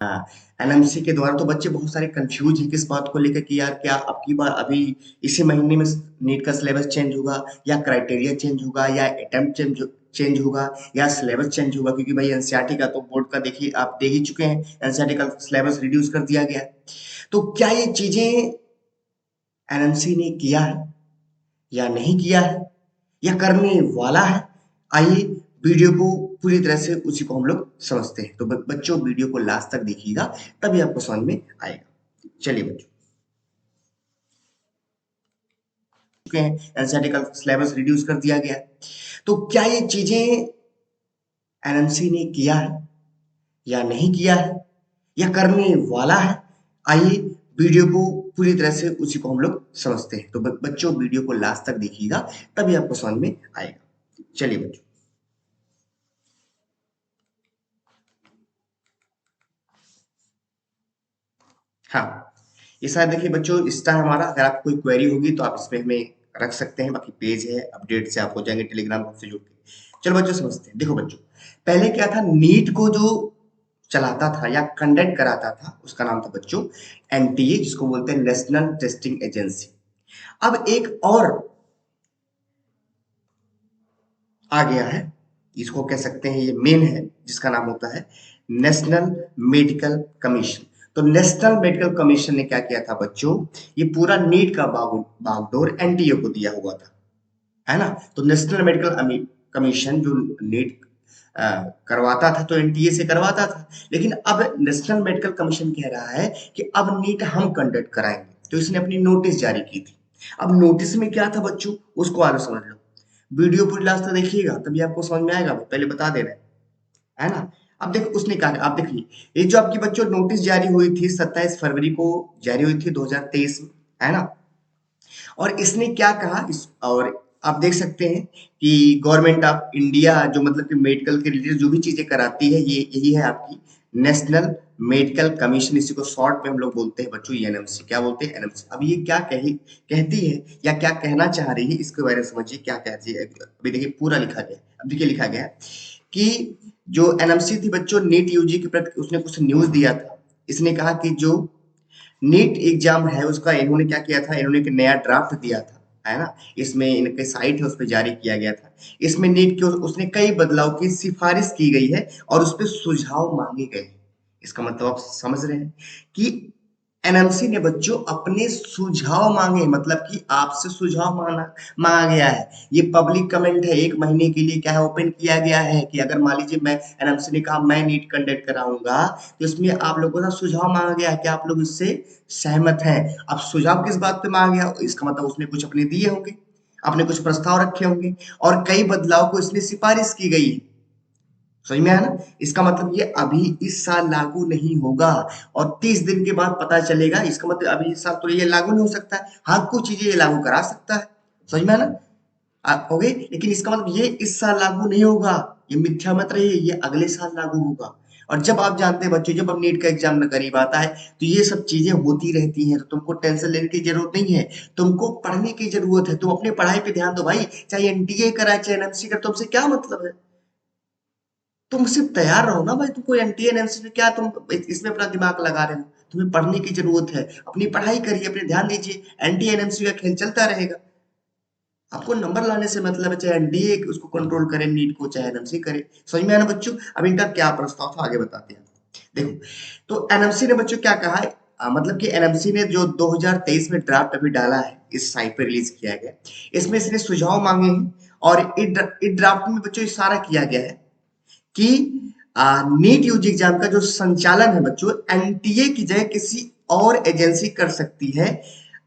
हाँ, एनएमसी के द्वारा तो बच्चे बहुत सारे कंफ्यूज हैं किस बात को लेकर कि यार क्या अब की बार अभी इसी महीने में नीट का सिलेबस चेंज होगा या क्राइटेरिया चेंज होगा या अटेम्प्ट चेंज होगा या सिलेबस चेंज होगा, क्योंकि भाई एनसीईआरटी का तो बोर्ड का देखिए आप देख ही चुके हैं, एनसीईआरटी का सिलेबस रिड्यूस कर दिया गया है। तो क्या ये चीजें एनएमसी ने किया है या नहीं किया है या करने वाला है? आइए वीडियो को पूरी तरह से उसी को हम लोग समझते हैं। तो बच्चों वीडियो को लास्ट तक देखिएगा, तभी आपको समझ में आएगा। चलिए बच्चों, चुके हैं, एनसीईआरटी का सिलेबस रिड्यूस कर दिया गया है। तो क्या ये चीजें एनएमसी ने किया है या नहीं किया है या करने वाला है? आइए वीडियो को पूरी तरह से उसी को हम लोग समझते हैं। तो बच्चों वीडियो को लास्ट तक देखिएगा, तभी आपको समझ में आएगा। चलिए बच्चों, हाँ, ये सारा देखिए बच्चों इंस्टा है हमारा। अगर आपको कोई क्वेरी होगी तो आप इसमें हमें रख सकते हैं। बाकी पेज है, अपडेट से आप हो जाएंगे टेलीग्राम ग्रुप से जुड़ के। चलो बच्चों समझते हैं। देखो बच्चों, पहले क्या था, नीट को जो चलाता था या कंडक्ट कराता था उसका नाम था बच्चों एनटीए, जिसको बोलते हैं नेशनल टेस्टिंग एजेंसी। अब एक और आ गया है, इसको कह सकते हैं ये मेन है, जिसका नाम होता है नेशनल मेडिकल कमीशन। तो नेशनल मेडिकल कमीशन ने क्या किया था बच्चों, ये पूरा नीट का बागडोर एनटीए को दिया हुआ था, है ना। तो नेशनल मेडिकल कमीशन जो नीट करवाता था तो एनटीए से करवाता था, लेकिन अब नेशनल मेडिकल कमीशन कह रहा है कि अब नीट हम कंडक्ट कराएंगे। तो इसने अपनी नोटिस जारी की थी। अब नोटिस में क्या था बच्चों, उसको आगे समझ लो। वीडियो पूरी लास्ट तक देखिएगा तभी आपको समझ में आएगा, पहले बता दे रहे हैं, है ना। अब देखो उसने कहा, आप देखिए, ये जो आपकी बच्चों नोटिस जारी हुई थी 27 फरवरी को जारी हुई थी 2023 में, है ना। और इसने क्या कहा और आप देख सकते हैं कि गवर्नमेंट ऑफ इंडिया जो मतलब कि मेडिकल के रिलेटेड जो भी चीजें कराती है, ये यही है आपकी नेशनल मेडिकल कमीशन। इसी को शॉर्ट में हम लोग बोलते हैं बच्चों एनएमसी। क्या बोलते हैं? एनएमसी। अब ये क्या कहती है या क्या कहना चाह रही है, इसके बारे में समझिए क्या कहती है। अभी देखिए पूरा लिखा गया है। अब देखिए लिखा गया है कि जो एनएमसी थी बच्चों नीट यूजी के प्रति उसने कुछ न्यूज दिया था। इसने कहा कि जो नीट एग्जाम है उसका इन्होंने क्या किया था, इन्होंने एक नया ड्राफ्ट दिया था, है ना। इसमें इनके साइट है, उस पे जारी किया गया था। इसमें नीट के उसने कई बदलाव की सिफारिश की गई है और उस पे सुझाव मांगे गए हैं। इसका मतलब आप समझ रहे हैं कि एनएमसी ने बच्चों अपने सुझाव मांगे, मतलब कि आपसे सुझाव मांगा गया है। ये पब्लिक कमेंट है, 1 महीने के लिए क्या है ओपन किया गया है कि अगर मान लीजिए मैं, एनएमसी ने कहा मैं नीट कंडक्ट कराऊंगा, तो इसमें आप लोगों का सुझाव मांगा गया है कि आप लोग इससे सहमत हैं। अब सुझाव किस बात पे मांगा गया, इसका मतलब उसने कुछ अपने दिए होंगे, अपने कुछ प्रस्ताव रखे होंगे और कई बदलाव को इसमें सिफारिश की गई है। समझ में आया ना। इसका मतलब ये अभी इस साल लागू नहीं होगा और 30 दिन के बाद पता चलेगा। इसका मतलब अभी इस साल तो ये लागू नहीं हो सकता है। हाँ, कुछ चीजें ये लागू करा सकता है। समझ में आया ना। हो गई, लेकिन इसका मतलब ये इस साल लागू नहीं होगा। ये मिथ्या मत रहिए, ये अगले साल लागू होगा। और जब आप जानते हैं बच्चों, जब अब नीट का एग्जाम करीब आता है तो ये सब चीजें होती रहती हैं, तो तुमको टेंशन लेने की जरूरत नहीं है। तुमको पढ़ने की जरूरत है, तुम अपने पढ़ाई पे ध्यान दो भाई। चाहे एनटीए करा चाहे एनएमसी कर, तुमसे क्या मतलब है। तुम सिर्फ तैयार रहो ना भाई। तुम कोई एनटीए एनएमसी में क्या तुम इसमें अपना दिमाग लगा रहे हो। तुम्हें पढ़ने की जरूरत है, अपनी पढ़ाई करिए, अपने ध्यान दीजिए। एनटीए एनएमसी का खेल चलता रहेगा। आपको नंबर लाने से मतलब है, चाहे एनडीए उसको कंट्रोल करे, नीट को, चाहे एनएमसी करे। समझ में आया ना बच्चों। अब इनका क्या प्रस्ताव था आगे बताते हैं। देखो, तो एनएमसी ने बच्चों क्या कहा है, मतलब कि एनएमसी ने जो 2023 में ड्राफ्ट अभी डाला है, इस साइट पे रिलीज किया गया, इसमें इसने सुझाव मांगे हैं और इस ड्राफ्ट में बच्चों इशारा किया गया है कि नीट यूजी एग्जाम का जो संचालन है बच्चों, एनटीए की जगह किसी और एजेंसी कर सकती है।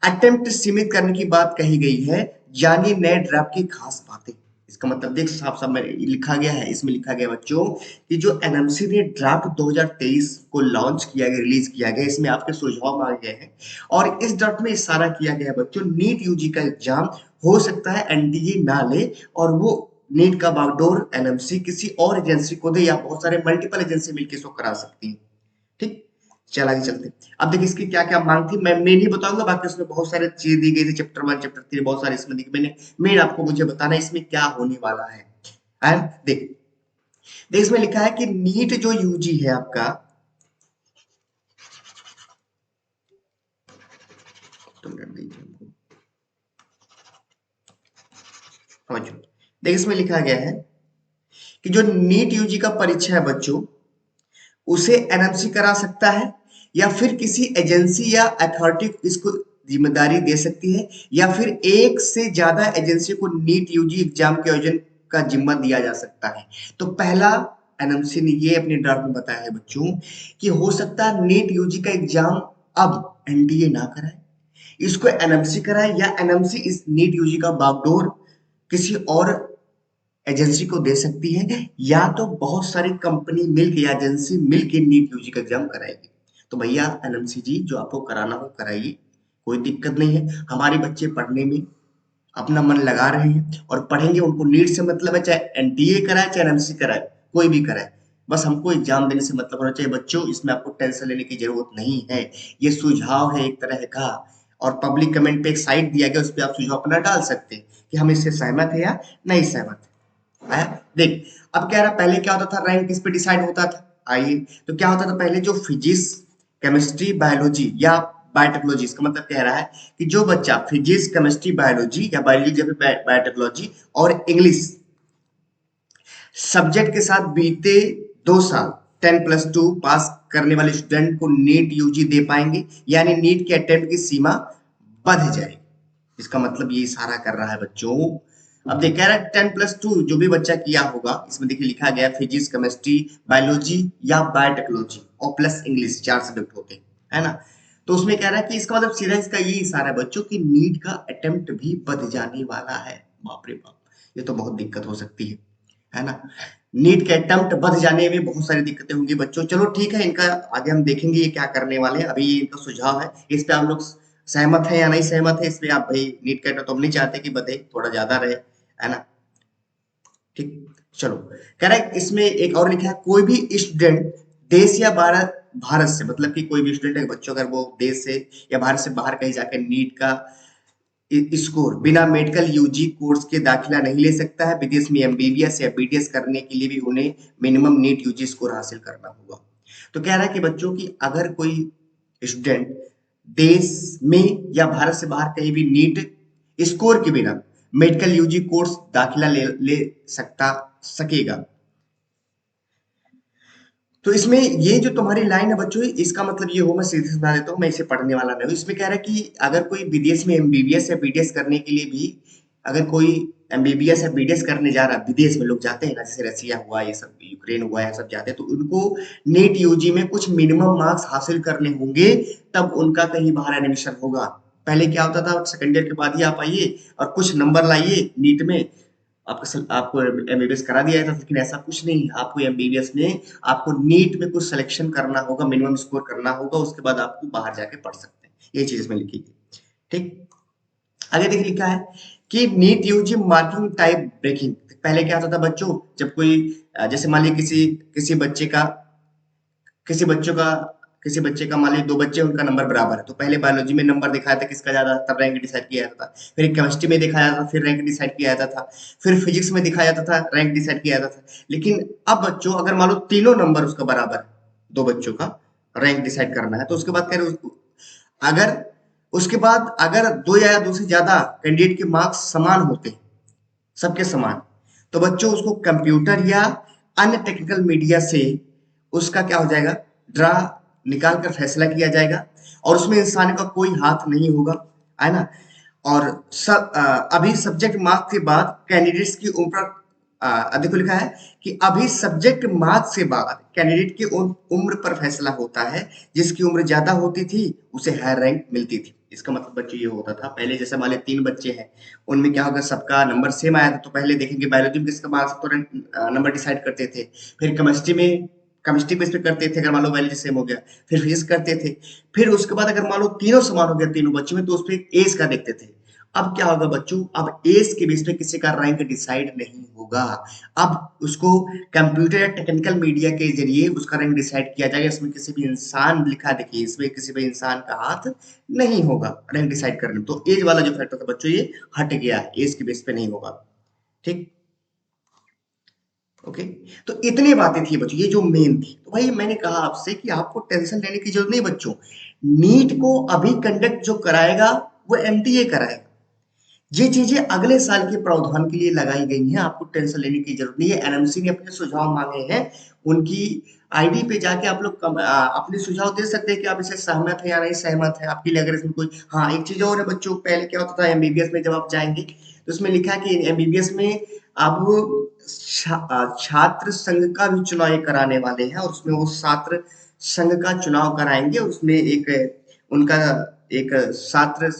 अटेम्प्ट सीमित करने की बात कही गई है। जानिए नए ड्राफ्ट की खास बातें। इसका मतलब देख साफ साफ में लिखा गया है, इसमें लिखा गया बच्चों कि जो एनएमसी ने ड्राफ्ट 2023 को लॉन्च किया गया, रिलीज किया गया, इसमें आपके सुझाव मांगे गए हैं और इस ड्राफ्ट में इशारा किया गया है बच्चों, नीट यूजी का एग्जाम हो सकता है एनटीए ना ले और वो नीट का बागडोर एनएमसी किसी और एजेंसी को दे या बहुत सारे मल्टीपल एजेंसी मिलकर इसको करा सकती है। ठीक, चल आगे चलते हैं। अब देखिए इसकी क्या क्या मांग थी, मैं नहीं बताऊंगा, बाकी उसमें बहुत सारे चीज दी गई थी, चैप्टर 1 चैप्टर 3 बहुत सारे इसमें दी। मैंने मेन आपको मुझे बताना है इसमें क्या होने वाला है। देख देख इसमें लिखा है कि नीट जो यूजी है आपका, तो मिनट दीजिए हमको, समझो। देखिए इसमें लिखा गया है कि जो नीट यूजी का परीक्षा है बच्चों, उसे एनएमसी करा सकता है या फिर किसी एजेंसी या अथॉरिटी इसको जिम्मेदारी दे सकती है, या फिर एक से ज्यादा एजेंसी को नीट यूजी एग्जाम के आयोजन का जिम्मा दिया जा सकता है। तो पहला एनएमसी ने ये अपने ड्राफ्ट में बताया है बच्चों कि हो सकता है नीट यूजी का एग्जाम अब एनडीए ना कराए, इसको एनएमसी कराए, या एनएमसी इस नीट यूजी का बागडोर किसी और एजेंसी को दे सकती है, या तो बहुत सारी कंपनी मिलके या एजेंसी मिलके नीट यूजी का एग्जाम कराएगी। तो भैया एनएमसी जी जो आपको कराना हो कराइए, कोई दिक्कत नहीं है। हमारे बच्चे पढ़ने में अपना मन लगा रहे हैं और पढ़ेंगे, उनको नीट से मतलब है, चाहे एनटीए कराए चाहे एनएमसी कराए, कोई भी कराए, बस हमको एग्जाम देने से मतलब होना चाहिए बच्चों। इसमें आपको टेंशन लेने की जरूरत नहीं है। ये सुझाव है एक तरह का, और पब्लिक कमेंट पे एक साइट दिया गया, उस पर आप सुझाव अपना डाल सकते हैं कि हम इससे सहमत है या नहीं सहमत है। देख, अब कह रहा पहले क्या होता था, रैंक किस पे डिसाइड होता था। आइए, तो क्या होता था पहले, जो फिजिक्स, केमिस्ट्री, बायोलॉजी या बायोटेक्नोलॉजी, इसका मतलब कह रहा है कि जो बच्चा फिजिक्स, केमिस्ट्री, बायोलॉजी या बायोलॉजी या फिर बायोटेक्नोलॉजी और इंग्लिश सब्जेक्ट के साथ बीते 2 साल 10+2 पास करने वाले स्टूडेंट को नीट यूजी दे पाएंगे, यानी नीट के अटेम्प्ट की सीमा बढ़ जाएगी। इसका मतलब ये इशारा कर रहा है बच्चों। अब देख कह रहा है 10+2 जो भी बच्चा किया होगा, इसमें देखिए लिखा गया फिजिक्स, केमिस्ट्री, बायोलॉजी या बायोटेक्नोलॉजी और प्लस इंग्लिश, 4 सब्जेक्ट होते हैं, है ना। तो उसमें कह रहा है कि इसका मतलब सीधा इसका ये इशारा है बच्चों कि नीट का अटेम्प्ट भी बढ़ जाने वाला है। बाप रे बाप, ये तो बहुत दिक्कत हो सकती है ना। नीट के अटेम्प्ट बढ़ जाने में बहुत सारी दिक्कतें होंगी बच्चों। चलो ठीक है, इनका आगे हम देखेंगे ये क्या करने वाले हैं। अभी ये इनका सुझाव है, इस पे आप लोग सहमत है या नहीं सहमत है, इसमें आप भाई नीट का तो हम नहीं चाहते कि बढ़े, थोड़ा ज्यादा रहे, है ना। ठीक, चलो। कह रहा है इसमें एक और लिखा है, कोई भी स्टूडेंट देश या भारत भारत से, मतलब कि कोई भी स्टूडेंट है बच्चों, अगर वो देश से या भारत से बाहर कहीं जाकर नीट का स्कोर बिना मेडिकल यूजी कोर्स के दाखिला नहीं ले सकता है। विदेश में एमबीबीएस या बीडीएस करने के लिए भी उन्हें मिनिमम नीट यूजी स्कोर हासिल करना होगा। तो कह रहा है कि बच्चों की अगर कोई स्टूडेंट देश में या भारत से बाहर कहीं भी नीट स्कोर के बिना मेडिकल यूजी कोर्स दाखिला ले सकेगा। तो इसमें ये जो तुम्हारी लाइन है बच्चों, इसका मतलब ये हो, मैं सीधे समझा देता हूँ, मैं इसे पढ़ने वाला नहीं हूँ। इसमें कह रहा है कि अगर कोई विदेश में एमबीबीएस या बीडीएस करने के लिए भी, अगर कोई एमबीबीएस या बीडीएस करने जा रहा है, विदेश में लोग जाते हैं ना, जैसे रसिया हुआ, ये सब यूक्रेन हुआ, ये सब जाते हैं, तो उनको नीट यूजी में कुछ मिनिमम मार्क्स हासिल करने होंगे, तब उनका कहीं बाहर एडमिशन होगा। पहले क्या होता था, सेकंड ईयर के बाद ही आप आइए और कुछ नंबर लाइए नीट में, आपको एमबीबीएस करा दिया जाता था। लेकिन ऐसा कुछ नहीं है, आपको एमबीबीएस में आपको नीट में कुछ सिलेक्शन करना होगा, मिनिमम स्कोर करना होगा, उसके बाद आपको बाहर जाके पढ़ सकते हैं। ये चीज इसमें लिखी गई। ठीक, आगे देखिए लिखा है कि NEET UG marking type breaking. पहले क्या होता था बच्चों, जब कोई जैसे मान लीजिए किसी किसी बच्चे का किसी बच्चों का किसी बच्चे का मान लीजिए 2 बच्चे उनका नंबर बराबर है, तो पहले बायोलॉजी में नंबर दिखाया था किसका ज्यादा, तब रैंक डिसाइड किया जाता था। फिर केमिस्ट्री में दिखाया जाता था, फिर रैंक डिसाइड किया जाता था। फिर फिजिक्स में दिखाया जाता था, रैंक डिसाइड किया जाता था। लेकिन अब बच्चों अगर मान लो तीनों नंबर उसका बराबर है, 2 बच्चों का रैंक डिसाइड करना है, तो उसके बाद कह रहे अगर उसके बाद अगर 2 या 2 से ज्यादा कैंडिडेट के मार्क्स समान होते हैं, सबके समान, तो बच्चों उसको कंप्यूटर या अन्य टेक्निकल मीडिया से उसका क्या हो जाएगा, ड्रा निकाल कर फैसला किया जाएगा, और उसमें इंसान का कोई हाथ नहीं होगा, है ना। और अभी सब्जेक्ट मार्क्स के बाद कैंडिडेट्स की उम्र देखो लिखा है कि अभी सब्जेक्ट मार्क्स के बाद कैंडिडेट की उम्र पर फैसला होता है। जिसकी उम्र ज्यादा होती थी उसे हायर रैंक मिलती थी। इसका मतलब बच्चों ये होता था, पहले जैसे मान 3 बच्चे हैं, उनमें क्या होगा, सबका नंबर सेम आया था, तो पहले देखेंगे बायोलॉजी में किसका मार्क्स तो नंबर डिसाइड करते थे। फिर केमिस्ट्री बेस पे करते थे, अगर मान लो बायोलॉजी सेम हो गया। फिर फिजिक्स करते थे। फिर उसके बाद अगर मान लो तीनों समान हो गया तीनों बच्चों में, तो उस पर एज का देखते थे। अब क्या होगा बच्चों, अब एज के बेस पे किसी का रैंक डिसाइड नहीं होगा। अब उसको कंप्यूटर या टेक्निकल मीडिया के जरिए उसका रैंक डिसाइड किया जाएगा। इसमें किसी भी इंसान लिखा, देखिए इसमें किसी भी इंसान का हाथ नहीं होगा रैंक डिसाइड करने में। तो एज वाला जो फैक्टर था बच्चों ये हट गया, एज के बेस पे नहीं होगा। ठीक, ओके। तो इतनी बातें थी बच्चों, ये जो मेन थी। तो भाई मैंने कहा आपसे कि आपको टेंशन लेने की जरूरत नहीं बच्चों। नीट को अभी कंडक्ट जो कराएगा वो एमटीए कराएगा। ये चीजें अगले साल के प्रावधान के लिए लगाई गई हैं, आपको टेंशन लेने की जरूरत नहीं है। एनएमसी ने अपने सुझाव मांगे हैं, उनकी आईडी पे जाके आप लोग अपने सुझाव दे सकते हैं कि आप इसे सहमत है या नहीं सहमत है, आपके लिए अगर इसमें कोई। हाँ, एक चीज और है बच्चों, पहले क्या होता था एमबीबीएस में जब आप जाएंगे तो उसमें लिखा है कि एमबीबीएस में अब छात्र संघ का भी चुनाव ये कराने वाले हैं, और उसमें वो छात्र संघ का चुनाव कराएंगे, उसमें एक उनका एक छात्र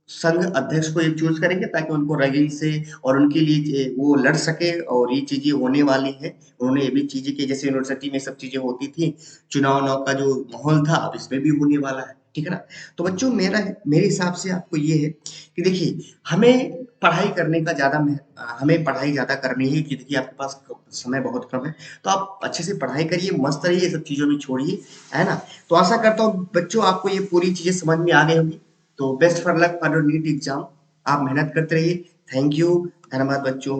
संघ अध्यक्ष को ये चूज करेंगे ताकि उनको रैगिंग से और उनके लिए वो लड़ सके, और ये चीजें होने वाली है। उन्होंने ये भी चीजें की, जैसे यूनिवर्सिटी में सब चीजें होती थी, चुनाव नाव का जो माहौल था अब इसमें भी होने वाला है, ठीक है ना। तो बच्चों मेरे हिसाब से आपको ये है कि देखिए, हमें पढ़ाई करने का हमें पढ़ाई ज्यादा करनी है, कि देखिए आपके पास समय बहुत कम है, तो आप अच्छे से पढ़ाई करिए, मस्त रहिए, ये सब चीजों में छोड़िए, है ना। तो आशा करता हूँ बच्चों आपको ये पूरी चीजें समझ में आ गई होगी। तो best for luck for your NEET exam, आप मेहनत करते रहिए। थैंक यू, धन्यवाद बच्चों।